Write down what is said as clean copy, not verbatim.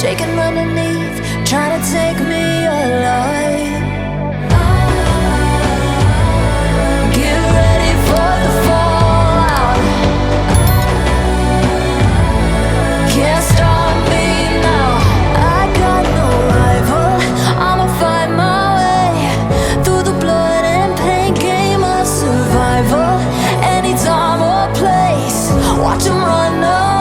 shaking underneath, trying to take me alive. Get ready for the fallout. Can't stop me now. I got no rival. I'ma fight my way through the blood and pain, game of survival. Any time or place, watch 'em run away.